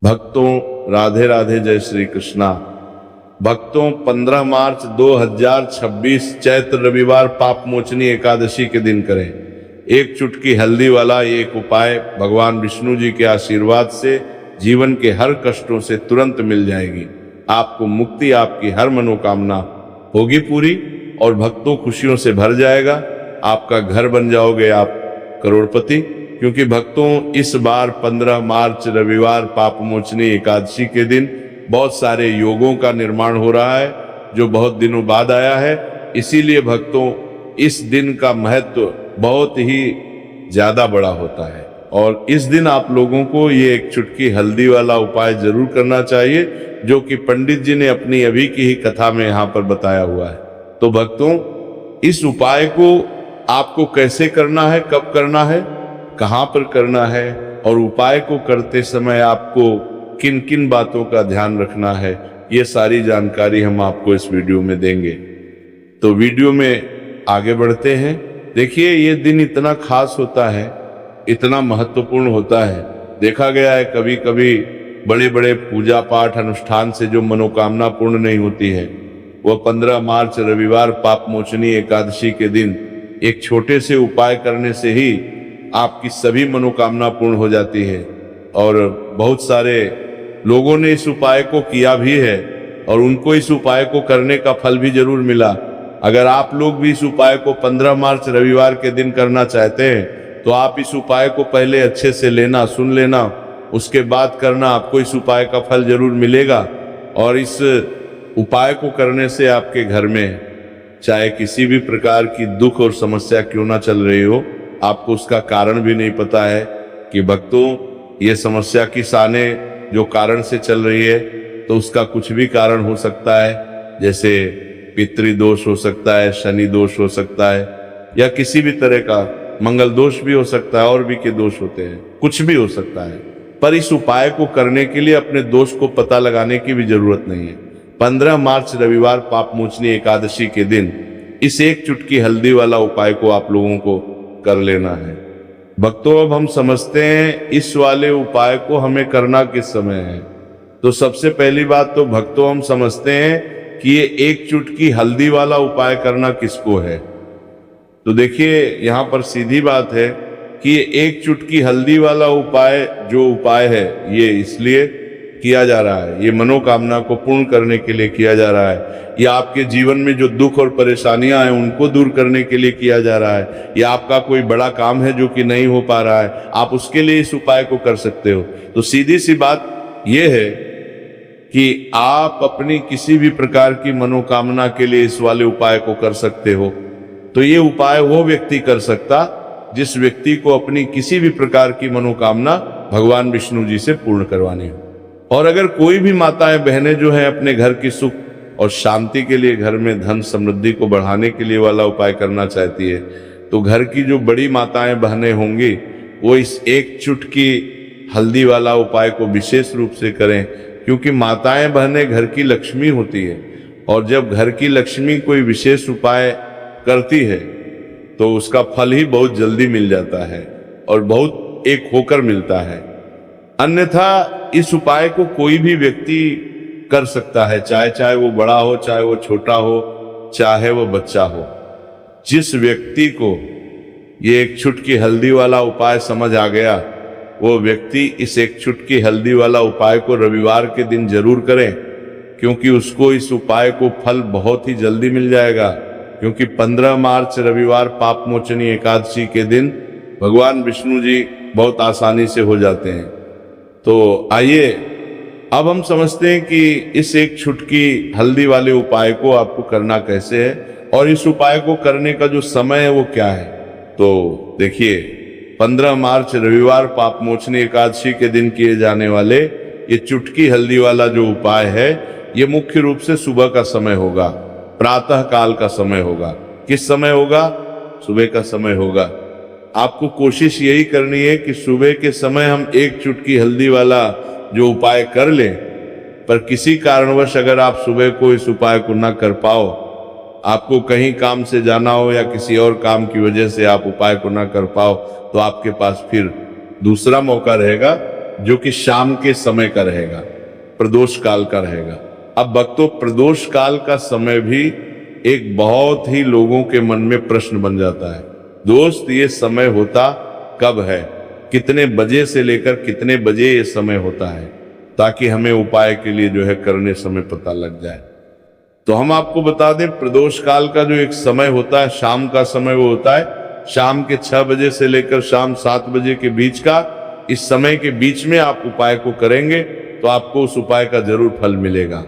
भक्तों राधे राधे, जय श्री कृष्णा। भक्तों 15 मार्च 2026 चैत्र रविवार पाप मोचनी एकादशी के दिन करें एक चुटकी हल्दी वाला एक उपाय। भगवान विष्णु जी के आशीर्वाद से जीवन के हर कष्टों से तुरंत मिल जाएगी आपको मुक्ति। आपकी हर मनोकामना होगी पूरी और भक्तों खुशियों से भर जाएगा। आपका घर बन जाओगे आप करोड़पति। क्योंकि भक्तों इस बार 15 मार्च रविवार पाप मोचनी एकादशी के दिन बहुत सारे योगों का निर्माण हो रहा है जो बहुत दिनों बाद आया है। इसीलिए भक्तों इस दिन का महत्व बहुत ही ज्यादा बड़ा होता है और इस दिन आप लोगों को ये एक चुटकी हल्दी वाला उपाय जरूर करना चाहिए जो कि पंडित जी ने अपनी अभी की ही कथा में यहाँ पर बताया हुआ है। तो भक्तों इस उपाय को आपको कैसे करना है, कब करना है, कहाँ पर करना है और उपाय को करते समय आपको किन किन बातों का ध्यान रखना है, ये सारी जानकारी हम आपको इस वीडियो में देंगे। तो वीडियो में आगे बढ़ते हैं। देखिए ये दिन इतना खास होता है, इतना महत्वपूर्ण होता है। देखा गया है कभी कभी बड़े बड़े पूजा पाठ अनुष्ठान से जो मनोकामना पूर्ण नहीं होती है वह 15 मार्च रविवार पाप मोचनी एकादशी के दिन एक छोटे से उपाय करने से ही आपकी सभी मनोकामना पूर्ण हो जाती है। और बहुत सारे लोगों ने इस उपाय को किया भी है और उनको इस उपाय को करने का फल भी जरूर मिला। अगर आप लोग भी इस उपाय को 15 मार्च रविवार के दिन करना चाहते हैं तो आप इस उपाय को पहले अच्छे से लेना, सुन लेना, उसके बाद करना। आपको इस उपाय का फल जरूर मिलेगा। और इस उपाय को करने से आपके घर में चाहे किसी भी प्रकार की दुख और समस्या क्यों ना चल रही हो, आपको उसका कारण भी नहीं पता है कि भक्तों ये समस्या किस आने जो कारण से चल रही है, तो उसका कुछ भी कारण हो सकता है। जैसे पितृदोष हो सकता है, शनि दोष हो सकता है या किसी भी तरह का मंगल दोष भी हो सकता है, और भी के दोष होते हैं, कुछ भी हो सकता है। पर इस उपाय को करने के लिए अपने दोष को पता लगाने की भी जरूरत नहीं है। 15 मार्च रविवार पाप मोचनी एकादशी के दिन इस एक चुटकी हल्दी वाला उपाय को आप लोगों को कर लेना है। भक्तों अब हम समझते हैं इस वाले उपाय को हमें करना किस समय है। तो सबसे पहली बात तो भक्तों हम समझते हैं कि ये एक चुटकी हल्दी वाला उपाय करना किसको है। तो देखिए यहाँ पर सीधी बात है कि ये एक चुटकी हल्दी वाला उपाय जो उपाय है ये इसलिए किया जा रहा है, ये मनोकामना को पूर्ण करने के लिए किया जा रहा है, या आपके जीवन में जो दुख और परेशानियां हैं उनको दूर करने के लिए किया जा रहा है, या आपका कोई बड़ा काम है जो कि नहीं हो पा रहा है, आप उसके लिए इस उपाय को कर सकते हो। तो सीधी सी बात यह है कि आप अपनी किसी भी प्रकार की मनोकामना के लिए इस वाले उपाय को कर सकते हो। तो ये उपाय वो व्यक्ति कर सकता जिस व्यक्ति को अपनी किसी भी प्रकार की मनोकामना भगवान विष्णु जी से पूर्ण करवानी हो। और अगर कोई भी माताएं बहनें जो हैं अपने घर की सुख और शांति के लिए, घर में धन समृद्धि को बढ़ाने के लिए वाला उपाय करना चाहती है, तो घर की जो बड़ी माताएं बहनें होंगी वो इस एक चुटकी हल्दी वाला उपाय को विशेष रूप से करें। क्योंकि माताएं बहनें घर की लक्ष्मी होती है और जब घर की लक्ष्मी कोई विशेष उपाय करती है तो उसका फल ही बहुत जल्दी मिल जाता है और बहुत एक होकर मिलता है। अन्यथा इस उपाय को कोई भी व्यक्ति कर सकता है, चाहे वो बड़ा हो, चाहे वो छोटा हो, चाहे वो बच्चा हो। जिस व्यक्ति को ये एक चुटकी हल्दी वाला उपाय समझ आ गया वो व्यक्ति इस एक चुटकी हल्दी वाला उपाय को रविवार के दिन जरूर करें, क्योंकि उसको इस उपाय को फल बहुत ही जल्दी मिल जाएगा। क्योंकि 15 मार्च रविवार पाप मोचनी एकादशी के दिन भगवान विष्णु जी बहुत आसानी से हो जाते हैं। तो आइए अब हम समझते हैं कि इस एक चुटकी हल्दी वाले उपाय को आपको करना कैसे है और इस उपाय को करने का जो समय है वो क्या है। तो देखिए 15 मार्च रविवार पाप मोचनी एकादशी के दिन किए जाने वाले ये चुटकी हल्दी वाला जो उपाय है ये मुख्य रूप से सुबह का समय होगा, प्रातः काल का समय होगा। किस समय होगा? सुबह का समय होगा। आपको कोशिश यही करनी है कि सुबह के समय हम एक चुटकी हल्दी वाला जो उपाय कर लें। पर किसी कारणवश अगर आप सुबह को इस उपाय को ना कर पाओ, आपको कहीं काम से जाना हो या किसी और काम की वजह से आप उपाय को ना कर पाओ, तो आपके पास फिर दूसरा मौका रहेगा जो कि शाम के समय का रहेगा, प्रदोष काल का रहेगा। अब भक्तों, प्रदोष काल का समय भी एक बहुत ही लोगों के मन में प्रश्न बन जाता है। दोस्त, ये समय होता कब है, कितने बजे से लेकर कितने बजे ये समय होता है, ताकि हमें उपाय के लिए जो है करने समय पता लग जाए। तो हम आपको बता दें, प्रदोष काल का जो एक समय होता है, शाम का समय, वो होता है शाम के 6 बजे से लेकर शाम 7 बजे के बीच का। इस समय के बीच में आप उपाय को करेंगे तो आपको उस उपाय का जरूर फल मिलेगा।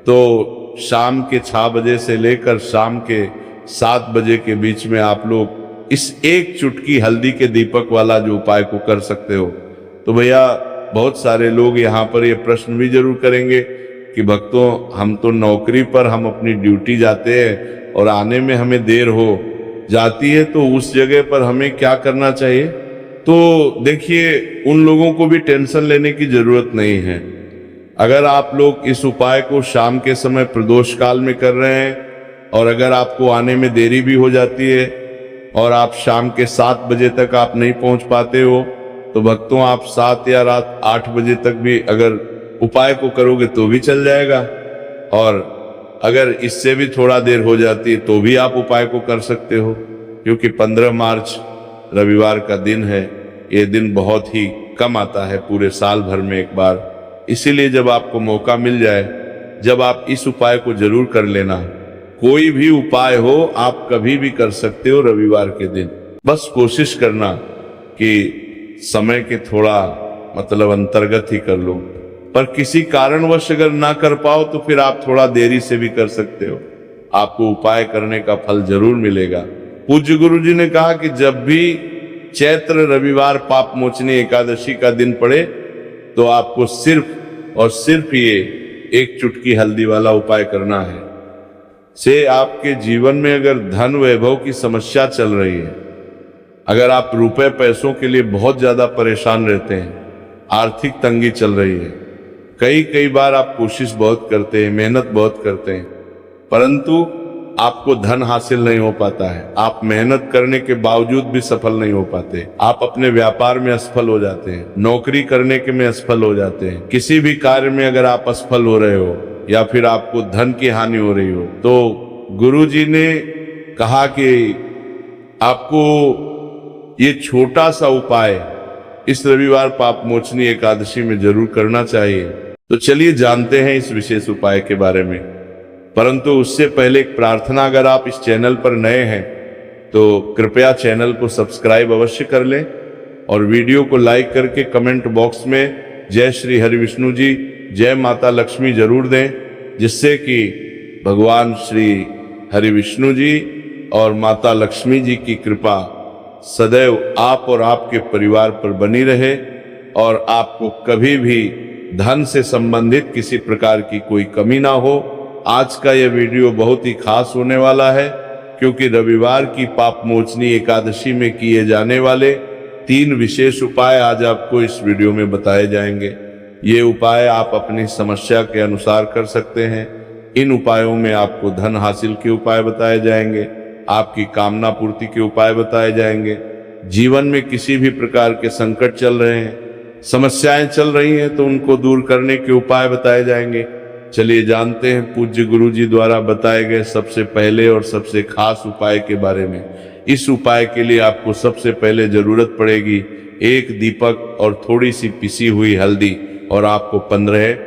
तो शाम के 6 बजे से लेकर शाम के 7 बजे के बीच में आप लोग इस एक चुटकी हल्दी के दीपक वाला जो उपाय को कर सकते हो। तो भैया, बहुत सारे लोग यहाँ पर ये प्रश्न भी जरूर करेंगे कि भक्तों, हम तो नौकरी पर, हम अपनी ड्यूटी जाते हैं और आने में हमें देर हो जाती है, तो उस जगह पर हमें क्या करना चाहिए? तो देखिए, उन लोगों को भी टेंशन लेने की जरूरत नहीं है। अगर आप लोग इस उपाय को शाम के समय प्रदोष काल में कर रहे हैं और अगर आपको आने में देरी भी हो जाती है और आप शाम के 7 बजे तक आप नहीं पहुंच पाते हो, तो भक्तों, आप 7 या रात 8 बजे तक भी अगर उपाय को करोगे तो भी चल जाएगा। और अगर इससे भी थोड़ा देर हो जाती है तो भी आप उपाय को कर सकते हो, क्योंकि 15 मार्च रविवार का दिन है। ये दिन बहुत ही कम आता है पूरे साल भर में एक बार। इसीलिए जब आपको मौका मिल जाए, जब आप इस उपाय को जरूर कर लेना। कोई भी उपाय हो, आप कभी भी कर सकते हो रविवार के दिन। बस कोशिश करना कि समय के थोड़ा अंतर्गत ही कर लो। पर किसी कारणवश अगर ना कर पाओ तो फिर आप थोड़ा देरी से भी कर सकते हो, आपको उपाय करने का फल जरूर मिलेगा। पूज्य गुरु जी ने कहा कि जब भी चैत्र रविवार पाप मोचनी एकादशी का दिन पड़े तो आपको सिर्फ और सिर्फ ये एक चुटकी हल्दी वाला उपाय करना है। से आपके जीवन में अगर धन वैभव की समस्या चल रही है, अगर आप रुपए पैसों के लिए बहुत ज्यादा परेशान रहते हैं, आर्थिक तंगी चल रही है, कई बार आप कोशिश बहुत करते हैं, मेहनत बहुत करते हैं, परंतु आपको धन हासिल नहीं हो पाता है, आप मेहनत करने के बावजूद भी सफल नहीं हो पाते, आप अपने व्यापार में असफल हो जाते हैं, नौकरी करने के में असफल हो जाते हैं, किसी भी कार्य में अगर आप असफल हो रहे हो या फिर आपको धन की हानि हो रही हो, तो गुरु जी ने कहा कि आपको ये छोटा सा उपाय इस रविवार पाप मोचनी एकादशी में जरूर करना चाहिए। तो चलिए जानते हैं इस विशेष उपाय के बारे में। परंतु उससे पहले एक प्रार्थना, अगर आप इस चैनल पर नए हैं तो कृपया चैनल को सब्सक्राइब अवश्य कर लें और वीडियो को लाइक करके कमेंट बॉक्स में जय श्री हरि विष्णु जी, जय माता लक्ष्मी जरूर दें, जिससे कि भगवान श्री हरि विष्णु जी और माता लक्ष्मी जी की कृपा सदैव आप और आपके परिवार पर बनी रहे और आपको कभी भी धन से संबंधित किसी प्रकार की कोई कमी ना हो। आज का यह वीडियो बहुत ही खास होने वाला है, क्योंकि रविवार की पाप मोचनी एकादशी में किए जाने वाले 3 विशेष उपाय आज आपको इस वीडियो में बताए जाएंगे। ये उपाय आप अपनी समस्या के अनुसार कर सकते हैं। इन उपायों में आपको धन हासिल के उपाय बताए जाएंगे, आपकी कामना पूर्ति के उपाय बताए जाएंगे, जीवन में किसी भी प्रकार के संकट चल रहे हैं, समस्याएं चल रही हैं तो उनको दूर करने के उपाय बताए जाएंगे। चलिए जानते हैं पूज्य गुरु जी द्वारा बताए गए सबसे पहले और सबसे खास उपाय के बारे में। इस उपाय के लिए आपको सबसे पहले जरूरत पड़ेगी एक दीपक और थोड़ी सी पिसी हुई हल्दी, और आपको 15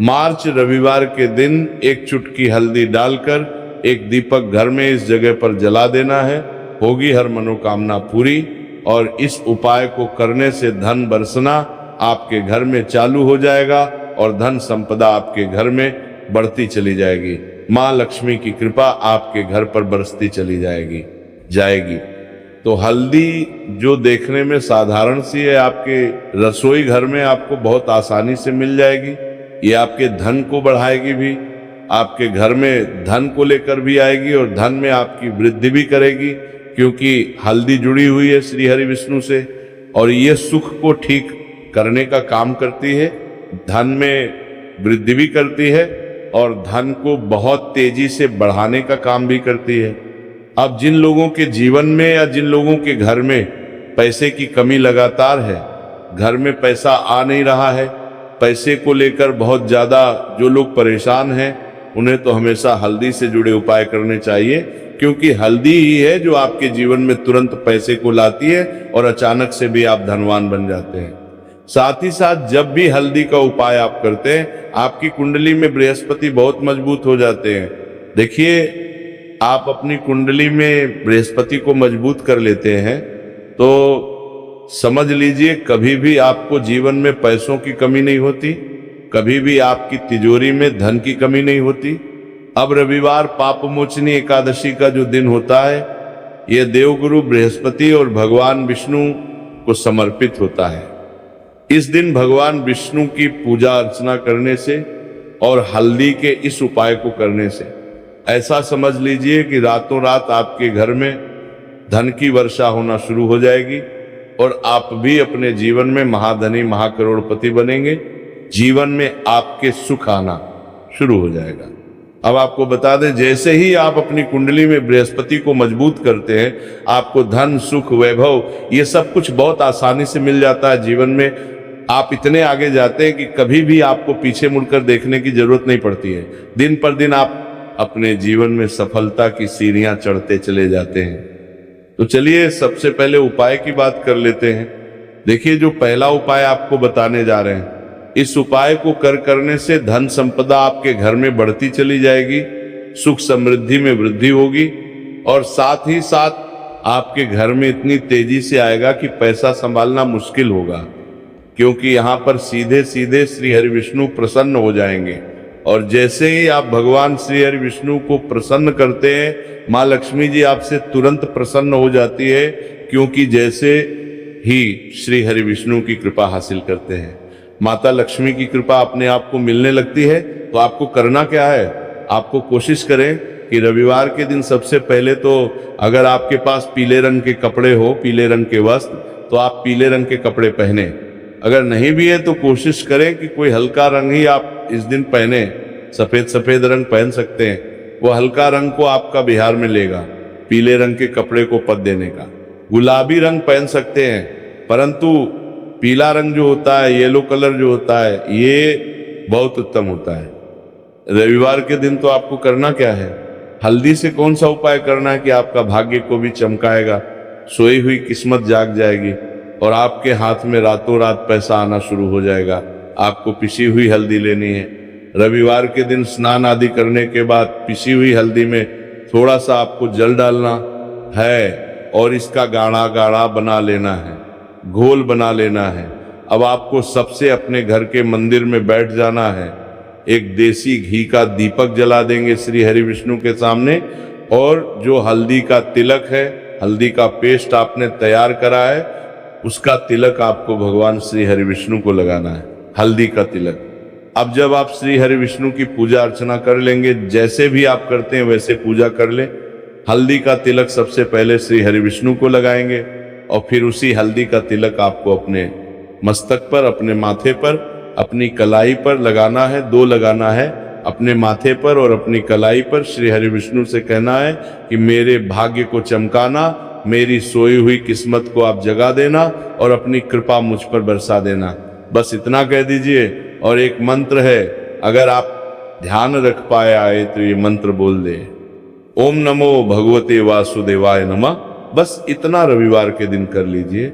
मार्च रविवार के दिन एक चुटकी हल्दी डालकर एक दीपक घर में इस जगह पर जला देना है। होगी हर मनोकामना पूरी। और इस उपाय को करने से धन बरसना आपके घर में चालू हो जाएगा और धन संपदा आपके घर में बढ़ती चली जाएगी। माँ लक्ष्मी की कृपा आपके घर पर बरसती चली जाएगी। तो हल्दी जो देखने में साधारण सी है, आपके रसोई घर में आपको बहुत आसानी से मिल जाएगी। ये आपके धन को बढ़ाएगी भी, आपके घर में धन को लेकर भी आएगी और धन में आपकी वृद्धि भी करेगी, क्योंकि हल्दी जुड़ी हुई है श्री हरि विष्णु से और ये सुख को ठीक करने का काम करती है, धन में वृद्धि भी करती है और धन को बहुत तेजी से बढ़ाने का काम भी करती है। अब जिन लोगों के जीवन में या जिन लोगों के घर में पैसे की कमी लगातार है, घर में पैसा आ नहीं रहा है, पैसे को लेकर बहुत ज़्यादा जो लोग परेशान हैं, उन्हें तो हमेशा हल्दी से जुड़े उपाय करने चाहिए, क्योंकि हल्दी ही है जो आपके जीवन में तुरंत पैसे को लाती है और अचानक से भी आप धनवान बन जाते हैं। साथ ही साथ जब भी हल्दी का उपाय आप करते हैं, आपकी कुंडली में बृहस्पति बहुत मजबूत हो जाते हैं। देखिए, आप अपनी कुंडली में बृहस्पति को मजबूत कर लेते हैं तो समझ लीजिए कभी भी आपको जीवन में पैसों की कमी नहीं होती, कभी भी आपकी तिजोरी में धन की कमी नहीं होती। अब रविवार पापमोचनी एकादशी का जो दिन होता है, यह देवगुरु बृहस्पति और भगवान विष्णु को समर्पित होता है। इस दिन भगवान विष्णु की पूजा अर्चना करने से और हल्दी के इस उपाय को करने से ऐसा समझ लीजिए कि रातों रात आपके घर में धन की वर्षा होना शुरू हो जाएगी और आप भी अपने जीवन में महाधनी महाकरोड़पति बनेंगे। जीवन में आपके सुख आना शुरू हो जाएगा। अब आपको बता दें, जैसे ही आप अपनी कुंडली में बृहस्पति को मजबूत करते हैं, आपको धन सुख वैभव ये सब कुछ बहुत आसानी से मिल जाता है। जीवन में आप इतने आगे जाते हैं कि कभी भी आपको पीछे मुड़कर देखने की जरूरत नहीं पड़ती है। दिन पर दिन आप अपने जीवन में सफलता की सीढ़ियां चढ़ते चले जाते हैं। तो चलिए सबसे पहले उपाय की बात कर लेते हैं। देखिए, जो पहला उपाय आपको बताने जा रहे हैं, इस उपाय को करने से धन संपदा आपके घर में बढ़ती चली जाएगी, सुख समृद्धि में वृद्धि होगी और साथ ही साथ आपके घर में इतनी तेजी से आएगा कि पैसा संभालना मुश्किल होगा, क्योंकि यहाँ पर सीधे सीधे श्री हरि विष्णु प्रसन्न हो जाएंगे। और जैसे ही आप भगवान श्री हरि विष्णु को प्रसन्न करते हैं, माँ लक्ष्मी जी आपसे तुरंत प्रसन्न हो जाती है, क्योंकि जैसे ही श्री हरि विष्णु की कृपा हासिल करते हैं, माता लक्ष्मी की कृपा अपने आप को मिलने लगती है। तो आपको करना क्या है, आपको कोशिश करें कि रविवार के दिन सबसे पहले तो अगर आपके पास पीले रंग के कपड़े हो, पीले रंग के वस्त्र, तो आप पीले रंग के कपड़े पहने। अगर नहीं भी है तो कोशिश करें कि कोई हल्का रंग ही आप इस दिन पहने। सफेद रंग पहन सकते हैं, वो हल्का रंग को आपका बिहार में लेगा, पीले रंग के कपड़े को पद देने का। गुलाबी रंग पहन सकते हैं, परंतु पीला रंग जो होता है, येलो कलर जो होता है, ये बहुत उत्तम होता है। रविवार के दिन तो आपको करना क्या है, हल्दी से कौन सा उपाय करना है कि आपका भाग्य को भी चमकाएगा, सोई हुई किस्मत जाग जाएगी और आपके हाथ में रातों रात पैसा आना शुरू हो जाएगा। आपको पिसी हुई हल्दी लेनी है। रविवार के दिन स्नान आदि करने के बाद पिसी हुई हल्दी में थोड़ा सा आपको जल डालना है और इसका गाढ़ा गाढ़ा बना लेना है, घोल बना लेना है। अब आपको सबसे अपने घर के मंदिर में बैठ जाना है, एक देसी घी का दीपक जला देंगे श्री हरि विष्णु के सामने, और जो हल्दी का तिलक है, हल्दी का पेस्ट आपने तैयार करा है, उसका तिलक आपको भगवान श्री हरि विष्णु को लगाना है, हल्दी का तिलक। अब जब आप श्री हरि विष्णु की पूजा अर्चना कर लेंगे, जैसे भी आप करते हैं वैसे पूजा कर ले। हल्दी का तिलक सबसे पहले श्री हरि विष्णु को लगाएंगे और फिर उसी हल्दी का तिलक आपको अपने मस्तक पर, अपने माथे पर, अपनी कलाई पर लगाना है। 2 लगाना है, अपने माथे पर और अपनी कलाई पर। श्री हरि विष्णु से कहना है कि मेरे भाग्य को चमकाना, मेरी सोई हुई किस्मत को आप जगा देना और अपनी कृपा मुझ पर बरसा देना। बस इतना कह दीजिए। और एक मंत्र है, अगर आप ध्यान रख पाए आए तो ये मंत्र बोल दे, ओम नमो भगवते वासुदेवाय नमः। बस इतना रविवार के दिन कर लीजिए।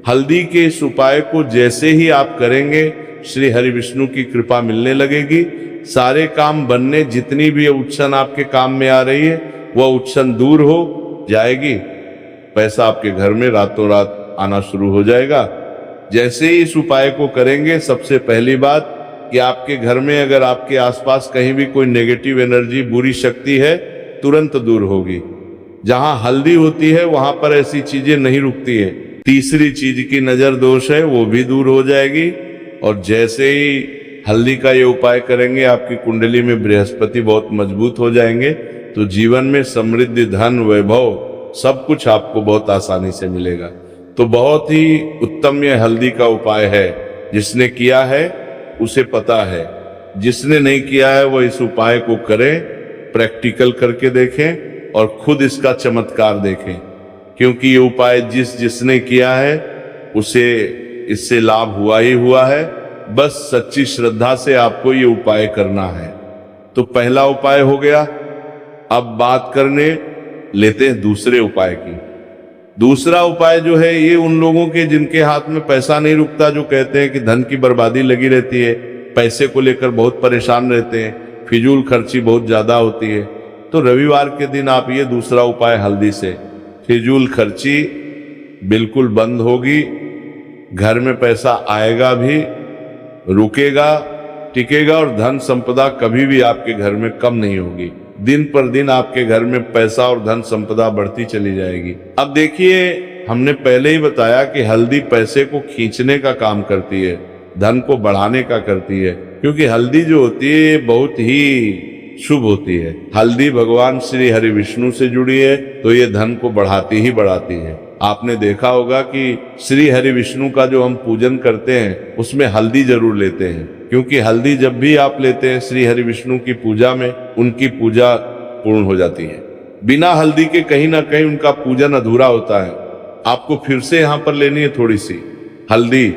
हल्दी के इस उपाय को जैसे ही आप करेंगे, श्री हरि विष्णु की कृपा मिलने लगेगी। सारे काम बनने, जितनी भी उलझन आपके काम में आ रही है वह उलझन दूर हो जाएगी। पैसा आपके घर में रातों रात आना शुरू हो जाएगा। जैसे ही इस उपाय को करेंगे, सबसे पहली बात कि आपके घर में अगर आपके आसपास कहीं भी कोई नेगेटिव एनर्जी, बुरी शक्ति है, तुरंत दूर होगी। जहां हल्दी होती है वहां पर ऐसी चीजें नहीं रुकती है। तीसरी चीज की नजर दोष है, वो भी दूर हो जाएगी। और जैसे ही हल्दी का ये उपाय करेंगे, आपकी कुंडली में बृहस्पति बहुत मजबूत हो जाएंगे, तो जीवन में समृद्धि, धन, वैभव सब कुछ आपको बहुत आसानी से मिलेगा। तो बहुत ही उत्तम ये हल्दी का उपाय है। जिसने किया है उसे पता है, जिसने नहीं किया है वो इस उपाय को करें, प्रैक्टिकल करके देखें और खुद इसका चमत्कार देखें। क्योंकि ये उपाय जिसने किया है उसे इससे लाभ हुआ ही हुआ है। बस सच्ची श्रद्धा से आपको ये उपाय करना है। तो पहला उपाय हो गया। अब बात करने लेते हैं दूसरे उपाय की। दूसरा उपाय जो है ये उन लोगों के जिनके हाथ में पैसा नहीं रुकता, जो कहते हैं कि धन की बर्बादी लगी रहती है, पैसे को लेकर बहुत परेशान रहते हैं, फिजूल खर्ची बहुत ज्यादा होती है। तो रविवार के दिन आप ये दूसरा उपाय हल्दी से, फिजूल खर्ची बिल्कुल बंद होगी, घर में पैसा आएगा भी, रुकेगा, टिकेगा और धन संपदा कभी भी आपके घर में कम नहीं होगी। दिन पर दिन आपके घर में पैसा और धन संपदा बढ़ती चली जाएगी। अब देखिए, हमने पहले ही बताया कि हल्दी पैसे को खींचने का काम करती है, धन को बढ़ाने का करती है, क्योंकि हल्दी जो होती है ये बहुत ही शुभ होती है। हल्दी भगवान श्री हरि विष्णु से जुड़ी है, तो ये धन को बढ़ाती ही बढ़ाती है। आपने देखा होगा कि श्री हरि विष्णु का जो हम पूजन करते हैं उसमें हल्दी जरूर लेते हैं, क्योंकि हल्दी जब भी आप लेते हैं श्री हरि विष्णु की पूजा में, उनकी पूजा पूर्ण हो जाती है। बिना हल्दी के कहीं ना कहीं उनका पूजन अधूरा होता है। आपको फिर से यहाँ पर लेनी है थोड़ी सी हल्दी,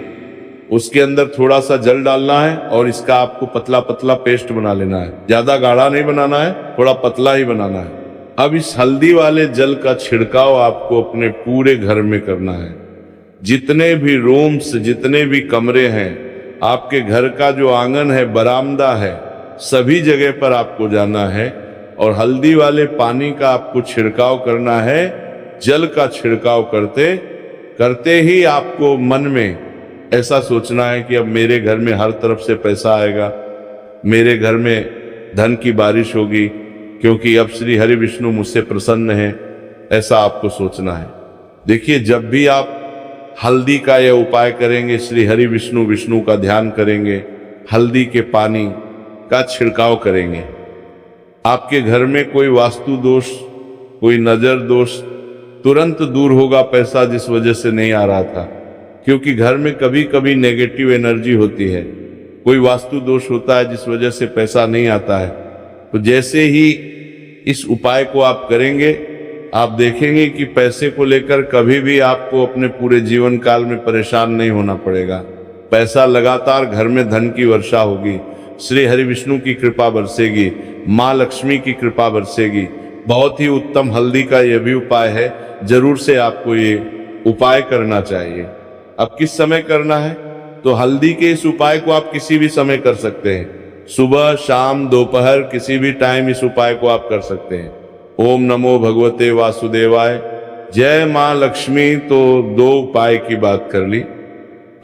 उसके अंदर थोड़ा सा जल डालना है और इसका आपको पतला पतला पेस्ट बना लेना है। ज्यादा गाढ़ा नहीं बनाना है, थोड़ा पतला ही बनाना है। अब इस हल्दी वाले जल का छिड़काव आपको अपने पूरे घर में करना है। जितने भी रूम्स, जितने भी कमरे हैं, आपके घर का जो आंगन है, बरामदा है, सभी जगह पर आपको जाना है और हल्दी वाले पानी का आपको छिड़काव करना है। जल का छिड़काव करते करते ही आपको मन में ऐसा सोचना है कि अब मेरे घर में हर तरफ से पैसा आएगा, मेरे घर में धन की बारिश होगी, क्योंकि अब श्री हरि विष्णु मुझसे प्रसन्न है। ऐसा आपको सोचना है। देखिए, जब भी आप हल्दी का यह उपाय करेंगे, श्री हरि विष्णु विष्णु का ध्यान करेंगे, हल्दी के पानी का छिड़काव करेंगे, आपके घर में कोई वास्तु दोष, कोई नजर दोष तुरंत दूर होगा। पैसा जिस वजह से नहीं आ रहा था, क्योंकि घर में कभी कभी नेगेटिव एनर्जी होती है, कोई वास्तु दोष होता है जिस वजह से पैसा नहीं आता है। तो जैसे ही इस उपाय को आप करेंगे, आप देखेंगे कि पैसे को लेकर कभी भी आपको अपने पूरे जीवन काल में परेशान नहीं होना पड़ेगा। पैसा लगातार घर में धन की वर्षा होगी, श्री हरि विष्णु की कृपा बरसेगी, माँ लक्ष्मी की कृपा बरसेगी। बहुत ही उत्तम हल्दी का यह भी उपाय है, जरूर से आपको ये उपाय करना चाहिए। अब किस समय करना है? तो हल्दी के इस उपाय को आप किसी भी समय कर सकते हैं, सुबह, शाम, दोपहर, किसी भी टाइम इस उपाय को आप कर सकते हैं। ओम नमो भगवते वासुदेवाय, जय माँ लक्ष्मी। तो 2 उपाय की बात कर ली।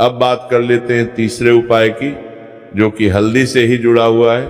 अब बात कर लेते हैं तीसरे उपाय की, जो कि हल्दी से ही जुड़ा हुआ है।